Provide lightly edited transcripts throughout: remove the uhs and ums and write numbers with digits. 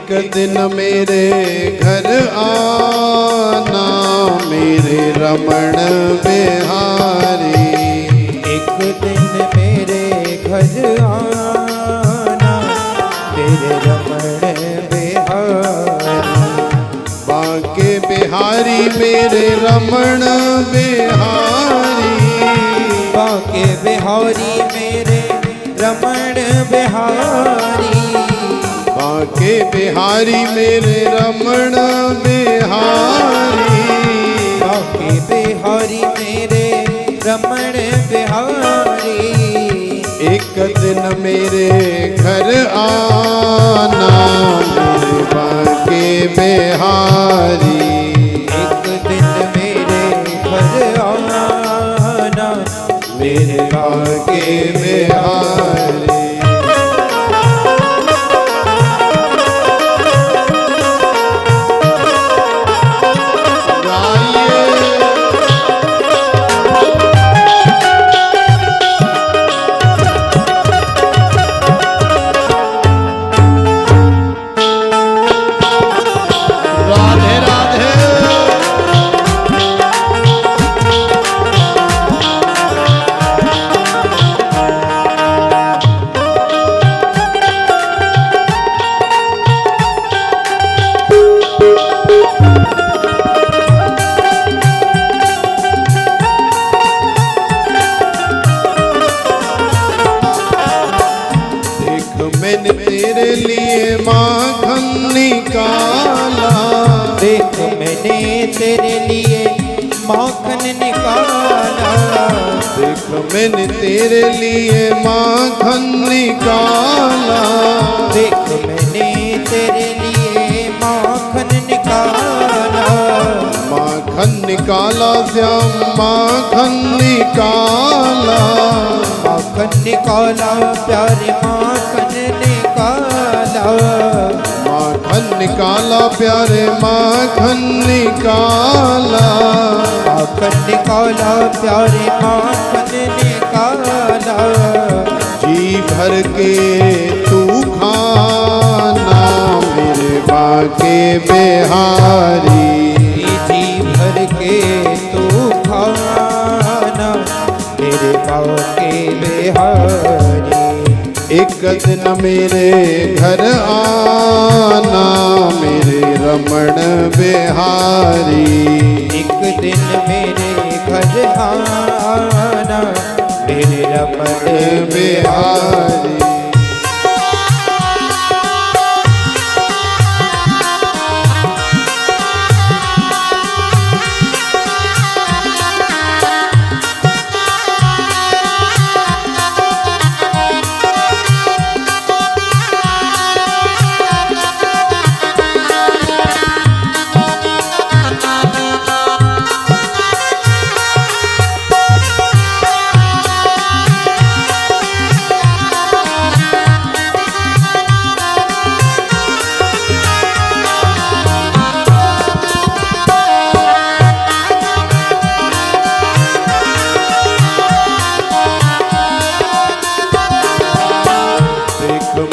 एक दिन मेरे घर आना मेरे रमण बिहारी। एक दिन मेरे घर आना मेरे रमण बिहारी। बांके बिहारी मेरे रमण बिहारी। बांके बिहारी मेरे रमण बिहारी। बांके बिहारी मेरे रमण बिहारी। बांके बिहारी मेरे रमण बिहारी। एक दिन मेरे घर आना मेरे बांके बिहारी। एक दिन मेरे घर आना मेरे बांके बिहारी। मैंने तेरे लिए माखन निकाला। देख मैंने तेरे लिए माखन निकाला। देख मैंने तेरे लिए माखन निकाला। देख मैंने तेरे लिए माखन निकाला। माखन निकाला श्याम माखन निकाला। माखन निकाला प्यारे माखन निकाला। माखन निकाला प्यारे माखन निकाला। माखन निकाला प्यारे माखन निकाला। जी भर के तू खाना मेरे बांके बिहारी। जी भर के तू खाना मेरे बांके बिहारी। एक दिन मेरे घर आना मेरे रमण बिहारी। एक दिन मेरे घर आना मेरे रमण बिहारी।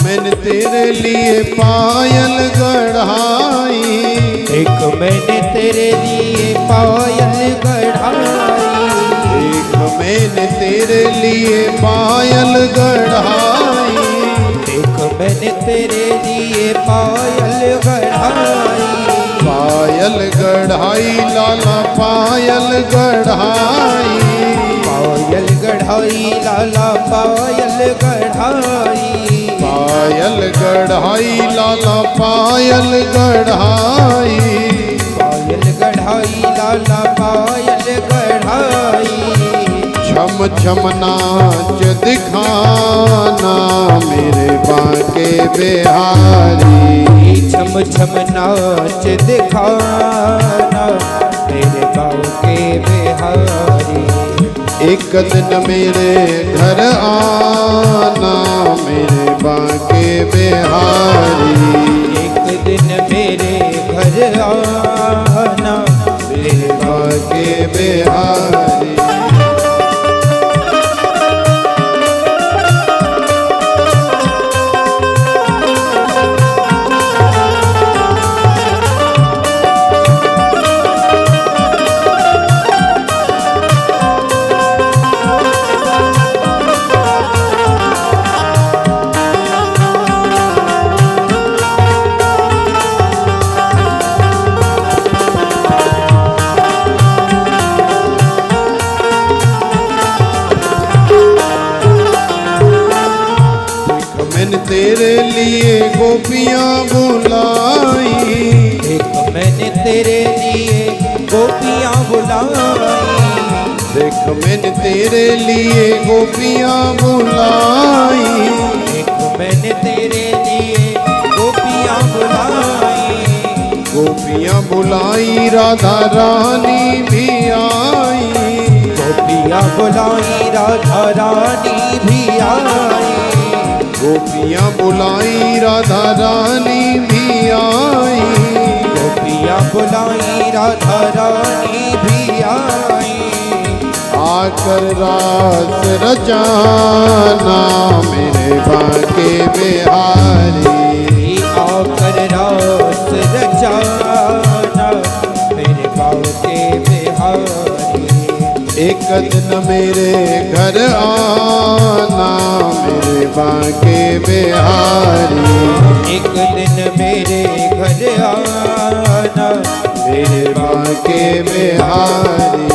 मैंने तेरे लिए पायल गढ़ाई। एक मैंने तेरे लिए पायल गढ़ाई। एक मैंने तेरे लिए पायल गढ़ाई। एक मैंने तेरे लिए पायल गढ़ाई। पायल गढ़ाई लाला पायल गढ़ाई। पायल गढ़ाई लाला पायल गढ़ाई। पायल गढ़ाई लाला पायल गढ़ाई। पायल गढ़ाई लाला पायल गढ़ाई। छम छम नाच दिखाना मेरे बांके बिहारी। छम छम नाच दिखाना मेरे बांके बिहारी। एक दिन मेरे घर आना मेरे बांके बिहारी। एक दिन मेरे घर आना मेरे बांके बिहारी। लिए गोपियां बुलाई, देख मैंने तेरे लिए गोपियां बुलाई, देख मैंने तेरे लिए गोपियां बुलाई, देख मैंने तेरे लिए गोपियां बुलाई, गोपियां बुलाई राधा रानी भी आई, गोपियां बुलाई राधा रानी भी आई, गोपियां बुलाई राधा रानी भी आई, गोपियां बुलाई राधा रानी भी आई, आकर रास रचाना मेरे बांके बिहारी, आकर रास रचाना मेरे बांके बिहारी, एक दिन मेरे घर आना मेरे बांके बिहारी, एक दिन मेरे घर आना मेरे बांके बिहारी।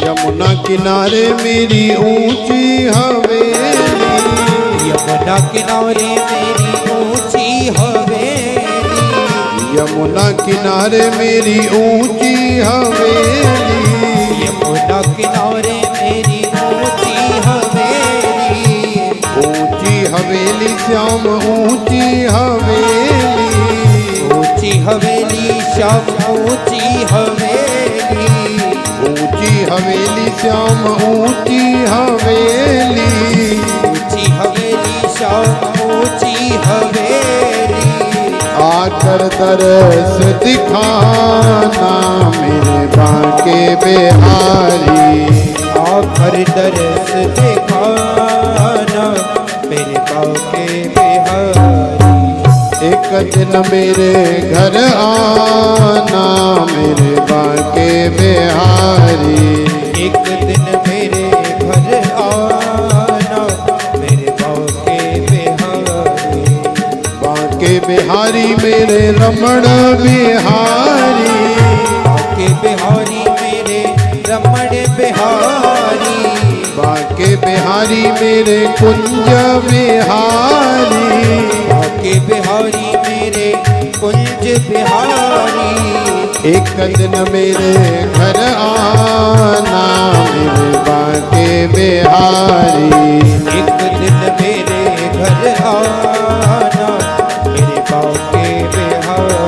यमुना किनारे मेरी ऊंची हवेली, यमुना किनारे मेरी ऊंची हवेली, यमुना किनारे मेरी ऊंची हवेली, यमुना किनारे मेरी ऊंची हवेली, ऊंची हवेली श्याम ऊंची हवेली, ऊंची हवेली श्याम ऊंची हवेली, ऊंची हवेली श्याम ऊंची हवेली, ऊंची हवेली श्याम ऊंची हवेली, आकर दरस दिखाना मेरे बांके बिहारी, आकर दरस दिखाना मेरे बांके बिहारी, एक दिन मेरे घर आना मेरे बांके बिहारी, एक दिन मेरे घर आना मेरे बांके बिहारी, बांके बिहारी मेरे रमण बिहारी, बांके बिहारी मेरे रमण बिहारी, बांके बिहारी मेरे कुंज बिहारी, बांके बिहारी मेरे कुंज बिहारी, एक दिन मेरे घर आना मेरे बांके बिहारी, एक दिन मेरे घर आना मेरे बांके बिहारी,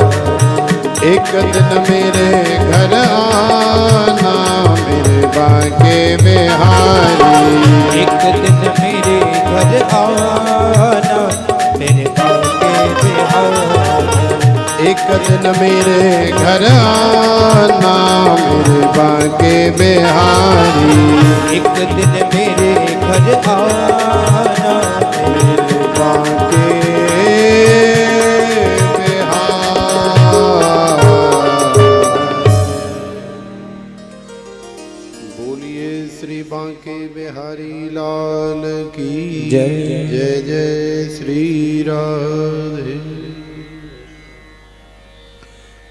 एक दिन मेरे घर आना मेरे बांके बिहारी, एक दिन मेरे घर आना मेरे बांके बिहारी, एक दिन मेरे घर आना मेरे बांके बिहारी, एक दिन मेरे घर आना मेरे बांके बोलिए श्री बांके बिहारी लाल की जय। जय जय श्री राधे।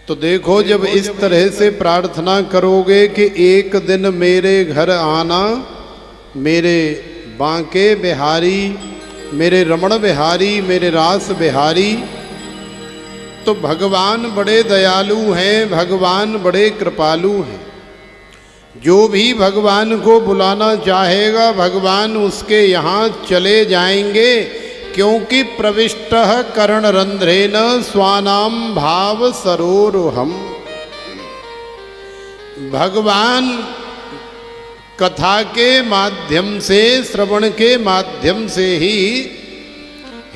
तो देखो, जब इस तरह से प्रार्थना करोगे कि एक दिन मेरे घर आना मेरे बांके बिहारी, मेरे रमण बिहारी, मेरे रास बिहारी, तो भगवान बड़े दयालु हैं, भगवान बड़े कृपालु हैं। जो भी भगवान को बुलाना चाहेगा भगवान उसके यहाँ चले जाएंगे, क्योंकि प्रविष्टः कर्णरंध्रेण स्वानाम भाव सरोरुहम। भगवान कथा के माध्यम से, श्रवण के माध्यम से ही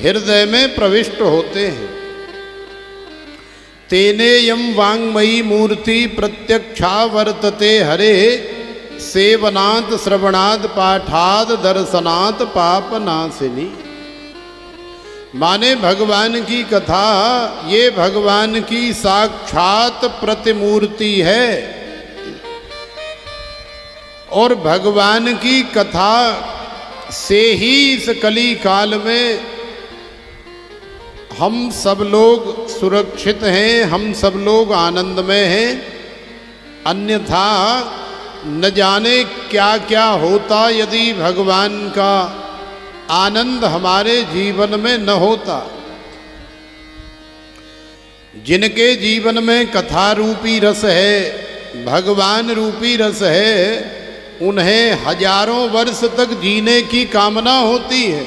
हृदय में प्रविष्ट होते हैं। तेनेयम वाङ्मयी मूर्ति प्रत्यक्षा वर्तते हरे, सेवनात् श्रवणात् पाठात् दर्शनात् पापनाशिनी। माने भगवान की कथा ये भगवान की साक्षात प्रतिमूर्ति है, और भगवान की कथा से ही इस कली काल में हम सब लोग सुरक्षित हैं, हम सब लोग आनंद में हैं। अन्यथा न जाने क्या क्या होता यदि भगवान का आनंद हमारे जीवन में न होता। जिनके जीवन में कथा रूपी रस है, भगवान रूपी रस है, उन्हें हजारों वर्ष तक जीने की कामना होती है।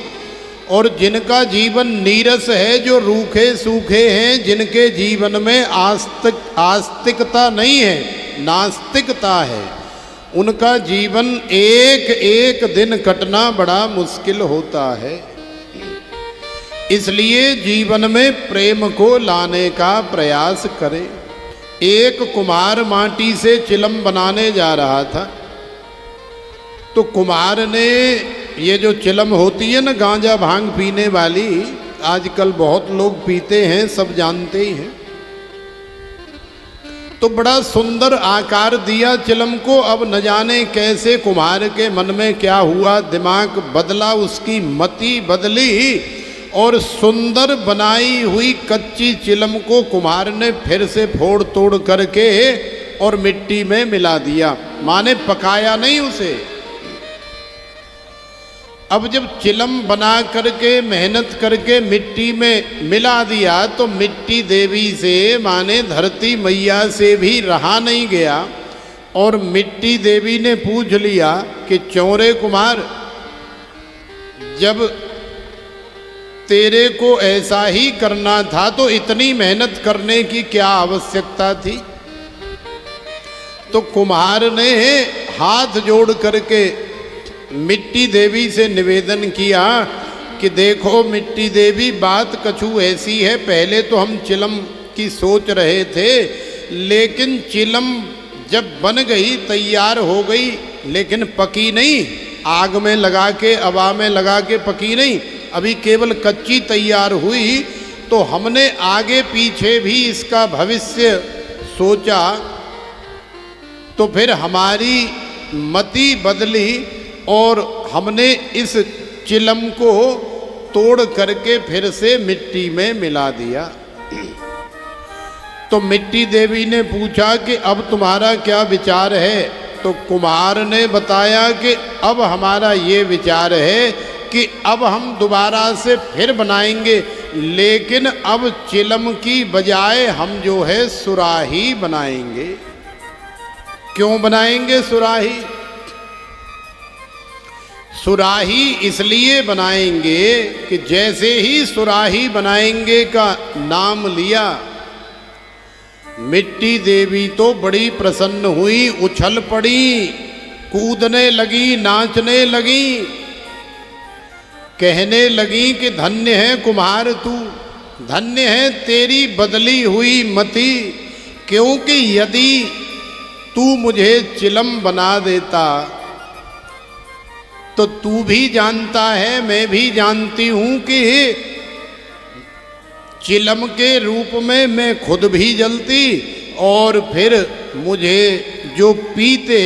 और जिनका जीवन नीरस है, जो रूखे सूखे हैं, जिनके जीवन में आस्तिकता नहीं है, नास्तिकता है, उनका जीवन एक एक दिन कटना बड़ा मुश्किल होता है। इसलिए जीवन में प्रेम को लाने का प्रयास करें। एक कुम्हार माटी से चिलम बनाने जा रहा था, तो कुम्हार ने ये जो चिलम होती है ना गांजा भांग पीने वाली, आजकल बहुत लोग पीते हैं, सब जानते ही हैं, तो बड़ा सुंदर आकार दिया चिलम को। अब न जाने कैसे कुम्हार के मन में क्या हुआ, दिमाग बदला, उसकी मति बदली, और सुंदर बनाई हुई कच्ची चिलम को कुम्हार ने फिर से फोड़ तोड़ करके और मिट्टी में मिला दिया, माने पकाया नहीं उसे। अब जब चिलम बना करके मेहनत करके मिट्टी में मिला दिया, तो मिट्टी देवी से, माने धरती मैया से भी रहा नहीं गया, और मिट्टी देवी ने पूछ लिया कि चौरे कुमार, जब तेरे को ऐसा ही करना था तो इतनी मेहनत करने की क्या आवश्यकता थी। तो कुम्हार ने हाथ जोड़ करके मिट्टी देवी से निवेदन किया कि देखो मिट्टी देवी, बात कछु ऐसी है, पहले तो हम चिलम की सोच रहे थे, लेकिन चिलम जब बन गई, तैयार हो गई, लेकिन पकी नहीं, आग में लगा के, हवा में लगा के पकी नहीं, अभी केवल कच्ची तैयार हुई। तो हमने आगे पीछे भी इसका भविष्य सोचा, तो फिर हमारी मति बदली और हमने इस चिलम को तोड़ करके फिर से मिट्टी में मिला दिया। तो मिट्टी देवी ने पूछा कि अब तुम्हारा क्या विचार है। तो कुम्हार ने बताया कि अब हमारा ये विचार है कि अब हम दोबारा से फिर बनाएंगे, लेकिन अब चिलम की बजाय हम जो है सुराही बनाएंगे। क्यों बनाएंगे सुराही? सुराही इसलिए बनाएंगे कि जैसे ही सुराही बनाएंगे का नाम लिया, मिट्टी देवी तो बड़ी प्रसन्न हुई, उछल पड़ी, कूदने लगी, नाचने लगी, कहने लगी कि धन्य है कुम्हार तू, धन्य है तेरी बदली हुई मति, क्योंकि यदि तू मुझे चिलम बना देता तो तू भी जानता है, मैं भी जानती हूं कि चिलम के रूप में मैं खुद भी जलती, और फिर मुझे जो पीते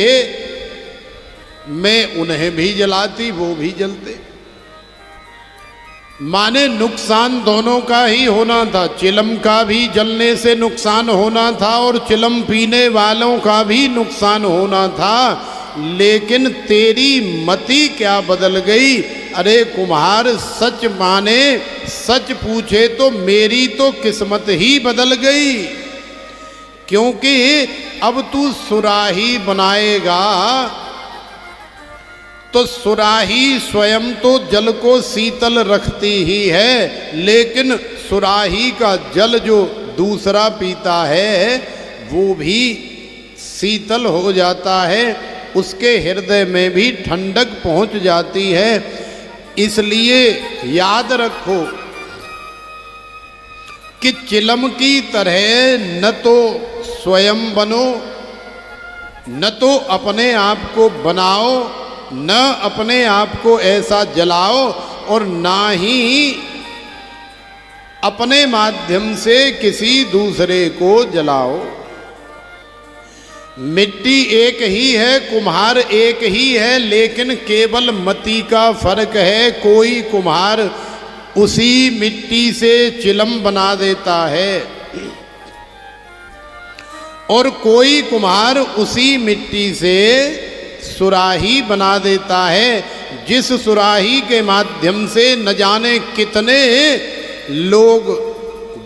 मैं उन्हें भी जलाती, वो भी जलते। माने नुकसान दोनों का ही होना था, चिलम का भी जलने से नुकसान होना था और चिलम पीने वालों का भी नुकसान होना था। लेकिन तेरी मति क्या बदल गई? अरे कुम्हार, सच माने, सच पूछे तो मेरी तो किस्मत ही बदल गई, क्योंकि अब तू सुराही बनाएगा तो सुराही स्वयं तो जल को शीतल रखती ही है, लेकिन सुराही का जल जो दूसरा पीता है वो भी शीतल हो जाता है, उसके हृदय में भी ठंडक पहुंच जाती है। इसलिए याद रखो कि चिलम की तरह न तो स्वयं बनो, न तो अपने आप को बनाओ, न अपने आप को ऐसा जलाओ, और ना ही अपने माध्यम से किसी दूसरे को जलाओ। मिट्टी एक ही है, कुम्हार एक ही है, लेकिन केवल मति का फर्क है। कोई कुम्हार उसी मिट्टी से चिलम बना देता है और कोई कुम्हार उसी मिट्टी से सुराही बना देता है, जिस सुराही के माध्यम से न जाने कितने लोग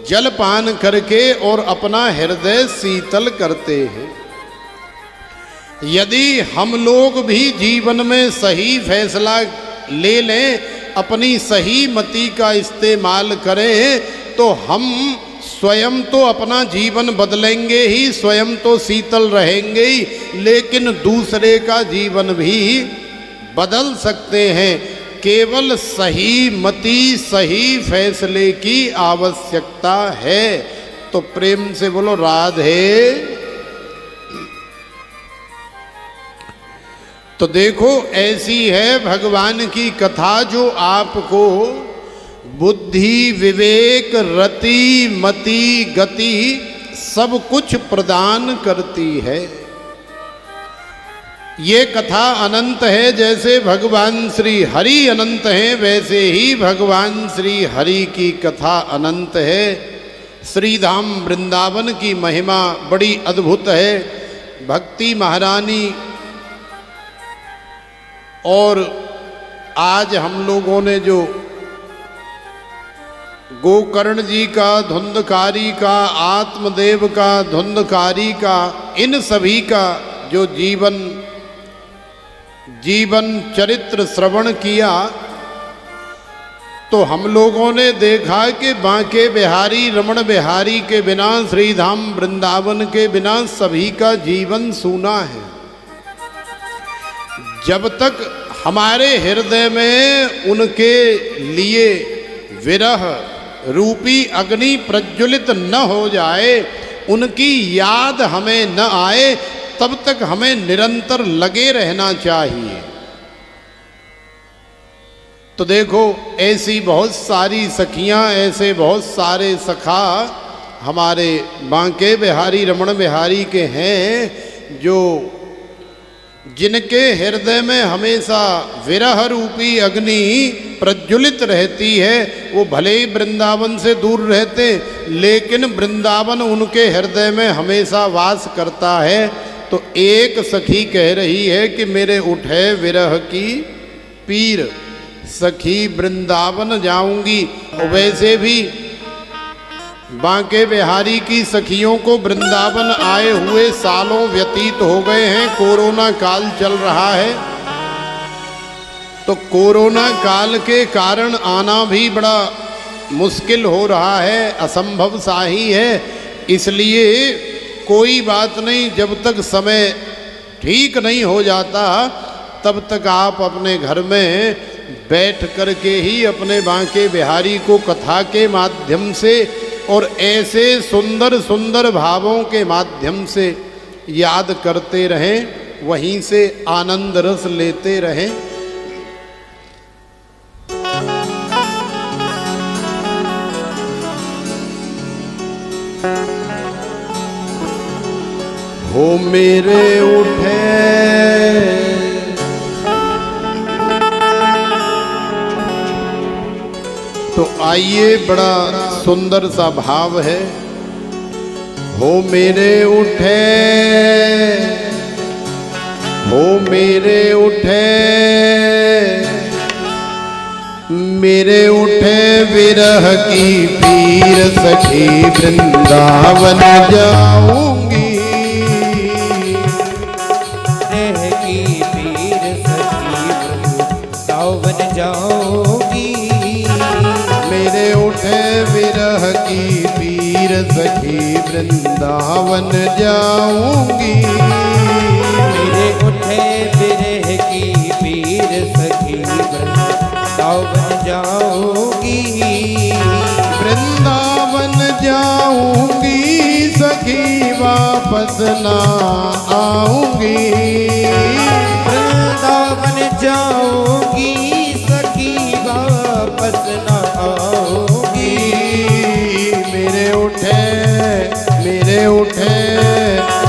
जलपान करके और अपना हृदय शीतल करते हैं। यदि हम लोग भी जीवन में सही फैसला ले लें, अपनी सही मति का इस्तेमाल करें, तो हम स्वयं तो अपना जीवन बदलेंगे ही, स्वयं तो शीतल रहेंगे ही, लेकिन दूसरे का जीवन भी बदल सकते हैं। केवल सही मति, सही फैसले की आवश्यकता है। तो प्रेम से बोलो राधे। तो देखो, ऐसी है भगवान की कथा जो आपको बुद्धि, विवेक, रति, मति, गति सब कुछ प्रदान करती है। ये कथा अनंत है। जैसे भगवान श्री हरि अनंत हैं, वैसे ही भगवान श्री हरि की कथा अनंत है। श्रीधाम वृंदावन की महिमा बड़ी अद्भुत है। भक्ति महारानी और आज हम लोगों ने जो गोकर्ण जी का, धुंधकारी का, आत्मदेव का, धुंधकारी का, इन सभी का जो जीवन चरित्र श्रवण किया, तो हम लोगों ने देखा कि बांके बिहारी, रमण बिहारी के बिना, श्रीधाम वृंदावन के बिना सभी का जीवन सूना है। जब तक हमारे हृदय में उनके लिए विरह रूपी अग्नि प्रज्वलित न हो जाए, उनकी याद हमें न आए, तब तक हमें निरंतर लगे रहना चाहिए। तो देखो, ऐसी बहुत सारी सखियां, ऐसे बहुत सारे सखा हमारे बांके बिहारी, रमण बिहारी के हैं, जो जिनके हृदय में हमेशा विरह रूपी अग्नि प्रज्वलित रहती है। वो भले ही वृंदावन से दूर रहते, लेकिन वृंदावन उनके हृदय में हमेशा वास करता है। तो एक सखी कह रही है कि मेरे उठे विरह की पीर, सखी वृंदावन जाऊंगी। और वैसे भी बांके बिहारी की सखियों को वृंदावन आए हुए सालों व्यतीत हो गए हैं। कोरोना काल चल रहा है, तो कोरोना काल के कारण आना भी बड़ा मुश्किल हो रहा है, असंभव सा ही है। इसलिए कोई बात नहीं, जब तक समय ठीक नहीं हो जाता तब तक आप अपने घर में बैठ कर के ही अपने बांके बिहारी को कथा के माध्यम से और ऐसे सुंदर सुंदर भावों के माध्यम से याद करते रहें, वहीं से आनंद रस लेते रहें। हो मेरे उठे तो आइए, बड़ा सुंदर सा भाव है। हो मेरे उठे, हो मेरे उठे, मेरे उठे विरह की पीर, सखी वृंदावन जाऊंगी। की पीर, सखी जाऊंगी। मेरे उठे बिरह की पीर सखी वृंदावन जाऊंगी। वृंदावन जाऊंगी सखी वापस ना आऊंगी। वृंदावन जाऊंगी सखी वापस न आऊंगी। मेरे उठे मेरे उठे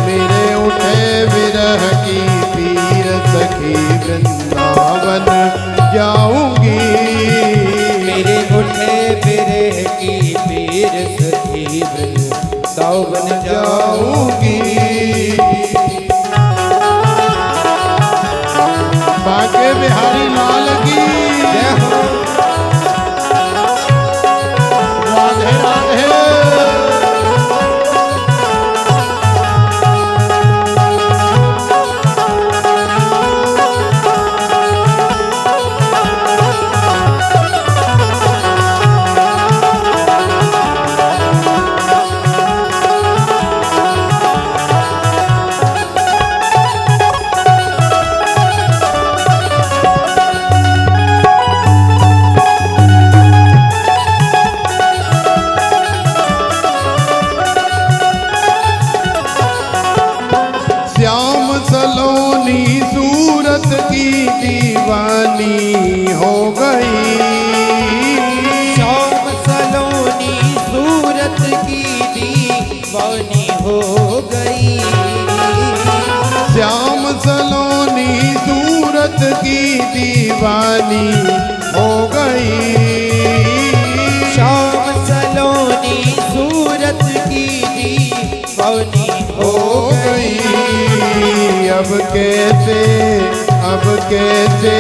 मेरे उठे विरह की पीर सखी वृंदावन जाऊंगी। मेरे उठे बिरह की पीर सखी वृंदावन जाऊंगी। बाके बिहारी लाल की जय हो। राधे राधे। श्याम सलोनी सूरत की दीवानी हो गई। श्याम सलोनी सूरत की दीवानी हो गई। श्याम सलोनी सूरत की दीवानी हो गई। श्याम सलोनी सूरत की दीवानी हो गई। अब कैसे अब कैसे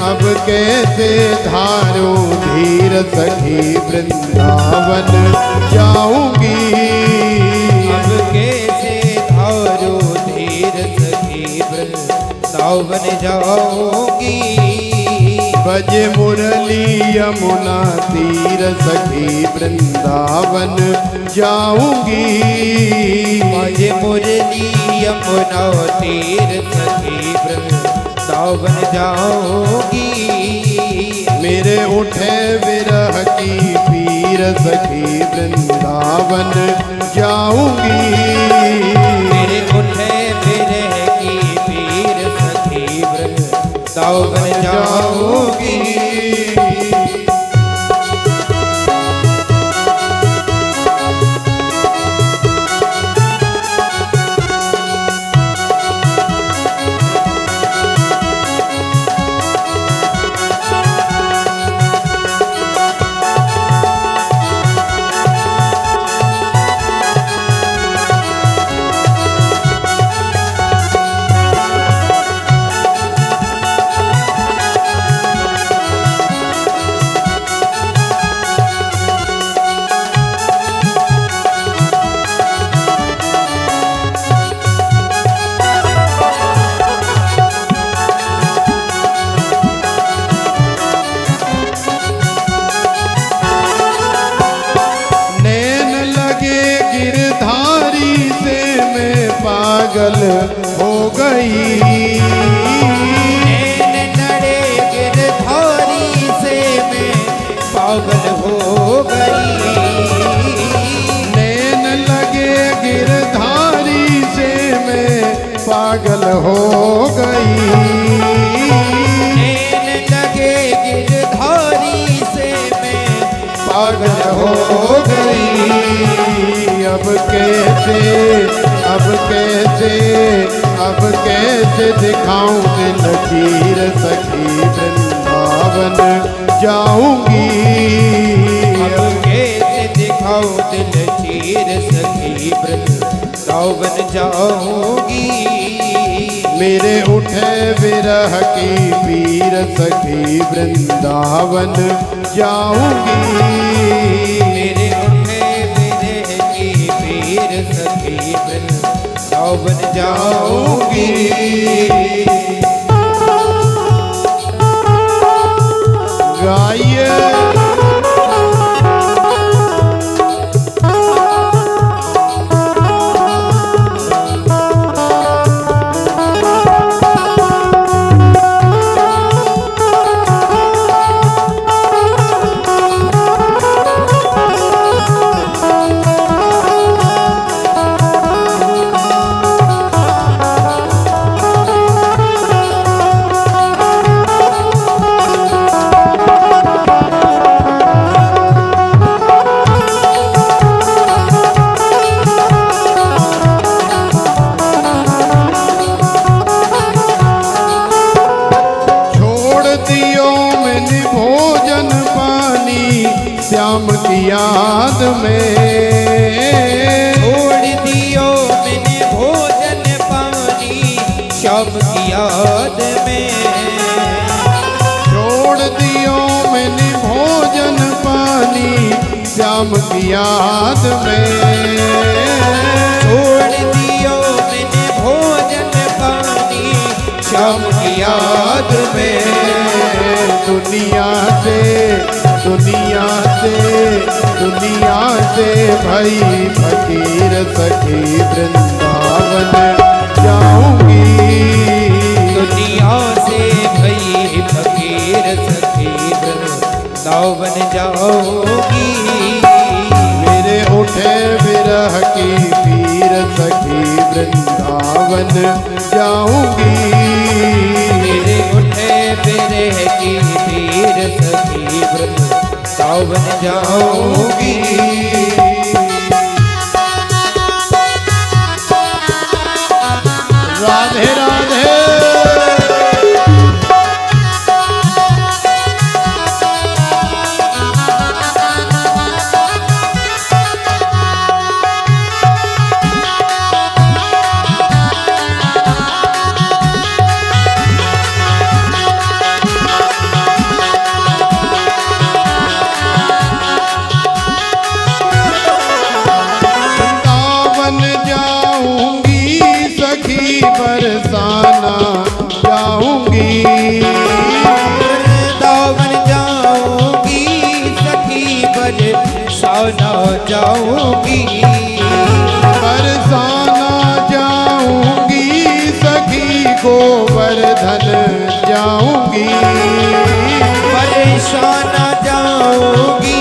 अब कैसे धारू धीर सखी वृंदावन जाऊंगी। अब कैसे धारो धीर सखी वृंदावन जाऊंगी। बज मुरली यमुना तीर सखी वृंदावन जाऊंगी। मुझे मुरली यमुना तीर सखी वृंदावन जाऊंगी। मेरे उठे विरह की पीर सखी वृंदावन जाऊंगी। मेरे उठे बिरह की पीर सखी वृंदावन जाऊंगी। पागल हो गई। नैन लड़े गिरधारी से मैं पागल हो गई। नैन लगे गिरधारी से मैं पागल हो गई। नैन लगे गिरधारी से मैं पागल हो गई। अब कैसे अब कैसे अब कैसे दिखाऊं दिल चीर सखी वृंदावन जाऊंगी। अब कैसे दिखाऊं दिल चीर सखी वृंदावन जाऊंगी। मेरे उठे विरह की पीर सखी वृंदावन जाऊंगी। मेरे उठे विरह की पीर सखी वृंदावन जाऊंगी। गाइए में। छोड़ दियो मैंने भोजन पानी श्याम की याद में। छोड़ दियो मैंने भोजन पानी श्याम की याद में। छोड़ दियो मैंने भोजन पानी श्याम की याद में। दुनिया से दुनिया से दुनिया से भाई फकीर सखी वृंदावन जाऊंगी। दुनिया से भई फकीर सखी वृंदावन जाऊंगी। मेरे उठे विरह की पीर सखी वृंदावन जाऊंगी। मेरे उठे विरह की पीर सखी वृंदावन जाऊंगी। राधे राधे। वृंदावन जाऊंगी सखी बरसाना जाऊंगी। वृंदावन जाऊंगी सखी बरसाना जाऊंगी। बरसाना जाऊंगी सखी गोवर्धन जाऊंगी। बरसाना जाऊंगी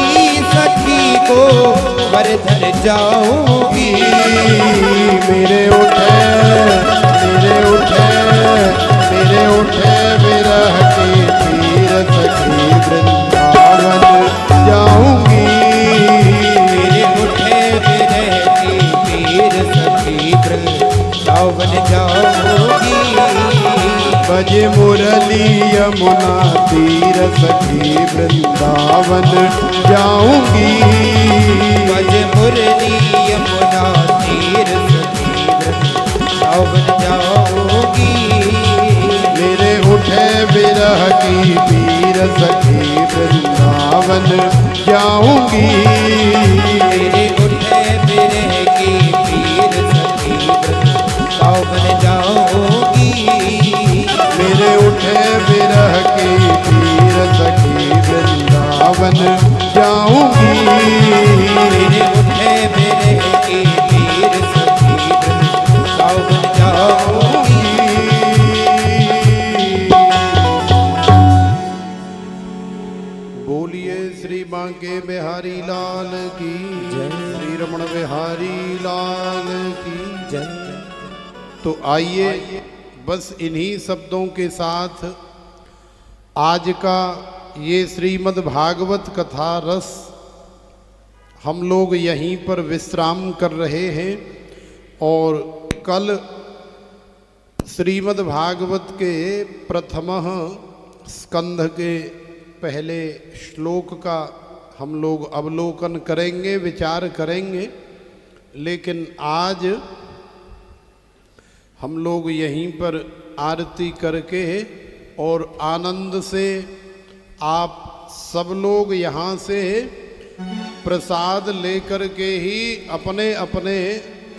सखी को वर्धन जाऊंगी। मेरे उठे मेरे उठे मेरे उठे विरह के पीर सखी वृंदावन जाऊंगी। मेरे उठे विरह की पीर सखी वृंदावन जाऊंगी। बजे मुरली यमुना तीर सखी वृंदावन जाऊंगी। बज मुरली यमुना तीर सखी वृंदावन जाऊंगी। मेरे उठे विरह की पीर सखी वृंदावन जाऊंगी। मेरे उठे विरह की पीर सखी वृंदावन जाऊंगी। मेरे उठे विरह की पीर सखी वृंदावन जाऊंगी। मेरे उठे विरह की पीर सखी वृंदावन जाऊंगी। बोलिए श्री बांके बिहारी लाल की श्री रमण बिहारी लाल की जय। तो आइए बस इन्हीं शब्दों के साथ आज का ये श्रीमद् भागवत कथा रस हम लोग यहीं पर विश्राम कर रहे हैं। और कल श्रीमद् भागवत के प्रथम स्कंध के पहले श्लोक का हम लोग अवलोकन करेंगे, विचार करेंगे। लेकिन आज हम लोग यहीं पर आरती करके और आनंद से आप सब लोग यहाँ से प्रसाद लेकर के ही अपने अपने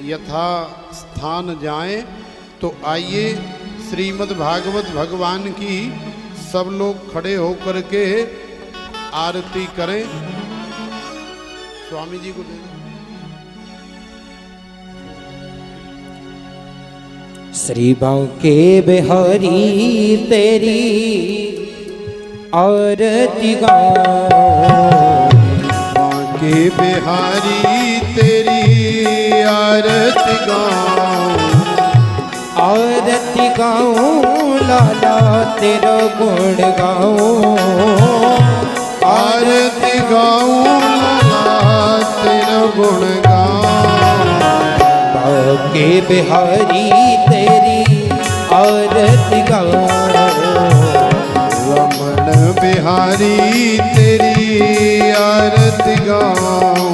यथा स्थान जाएं। तो आइए श्रीमद् भागवत भगवान की सब लोग खड़े होकर के आरती करें। स्वामी जी को दे दो। श्री बांके बिहारी तेरी आरती गाऊं। बांके बिहारी तेरी आरती गाऊं। आरती गाऊं लाला तेरा गुण गाऊं। आरती गाऊं लाला तेरा गुण गाऊं। बांके बिहारी तेरी आरती गाऊं। रमण बिहारी तेरी आरती गाऊं।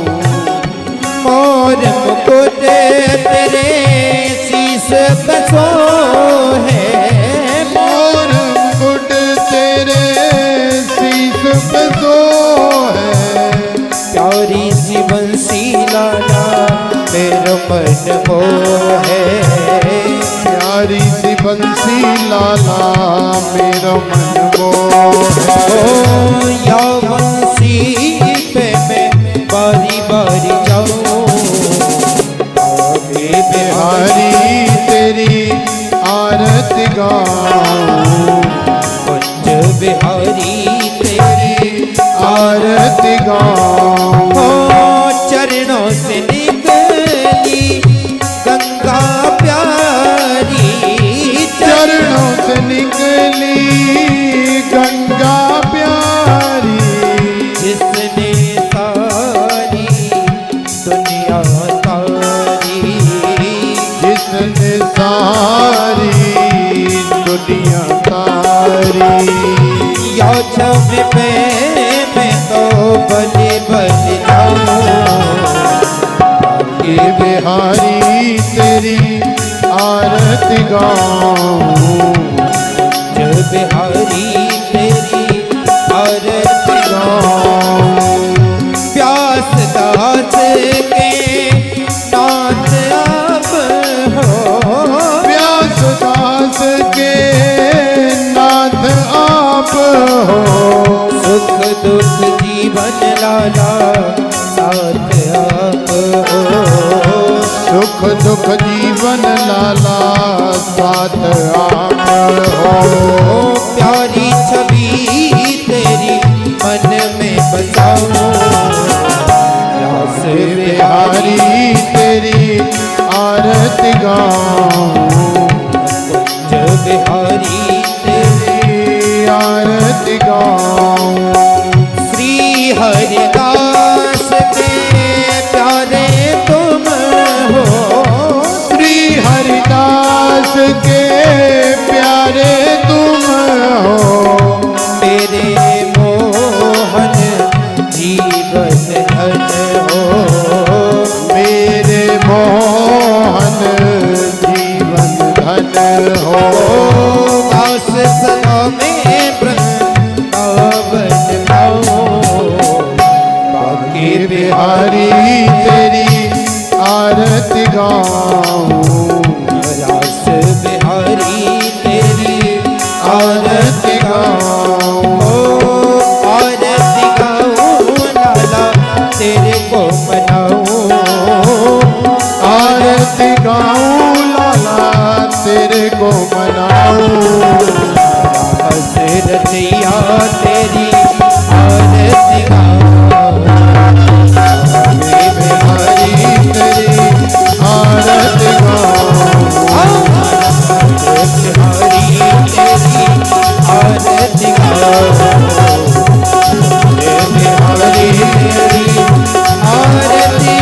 शीस बसो है मोर मुकुट तेरे शीस पे सो है। प्यारी सी बंसी लाला मेरा मन वो है। प्यारी सी बंसी लाला मेरा मन वो है। ओ या बंसी पे मैं बारी बारी जाऊं आगे बिहारी तेरी आरती गाऊं। कुंज बिहारी तेरी आरती गाऊं। चरणों से निकली गंगा प्यारी। चरणों से निकली गंगा प्यारी। जिसने सारी दुनिया तारी। जिसने सारी दुनिया तारी। या छम पे मैं तो बलि बलि जाऊं ये बिहारी तेरी आरती गाऊं। जो बिहारी तेरी आरती गाऊं। प्यास दास के नाथ आप हो। व्यास दास के नाथ आप हो। सुख दुख जीवन लाला साथ आप हो। सुख दुख जीवन लाला साथ आप हो। प्यारी छवि तेरी मन में बसाऊं रास बिहारी तेरी आरती गाऊं। जो बिहारी तेरी आरती गाऊं। श्री हरिदास के प्यारे तुम हो। श्री हरिदास के प्यारे तुम हो। मेरे मोहन जीवन धन हो। मेरे मोहन जीवन धन हो। दास सदा में वृंदावन गाऊं बाकी बिहारी तेरी आरती गाऊं। रास बिहारी तेरी आरती गाऊं। आरती गाऊं लाला तेरे को मनाऊं। आरती गाऊं लाला तेरे को मनाऊं। रतिया तेरी आरती गाऊं। बिहारी तेरी आरती गाऊं। बिहारी तेरी आरती गाऊं। बिहारी तेरी आरती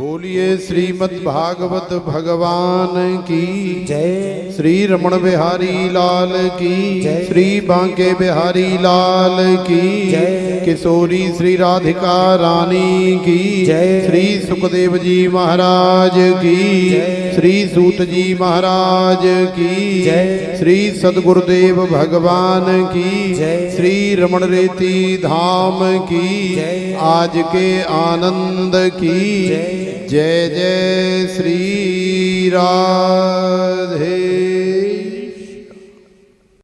बोलिए श्रीमद् भागवत भगवान की जय। श्री रमण बिहारी लाल की जय। श्री बांके बिहारी लाल की जय। किशोरी श्री राधिका रानी की जय। श्री सुखदेव जी महाराज की जय। श्री सूत जी महाराज की जय। श्री सदगुरुदेव भगवान की जय। श्री रमण रेती धाम की जय। आज के आनंद की जय। जय जय श्री राम।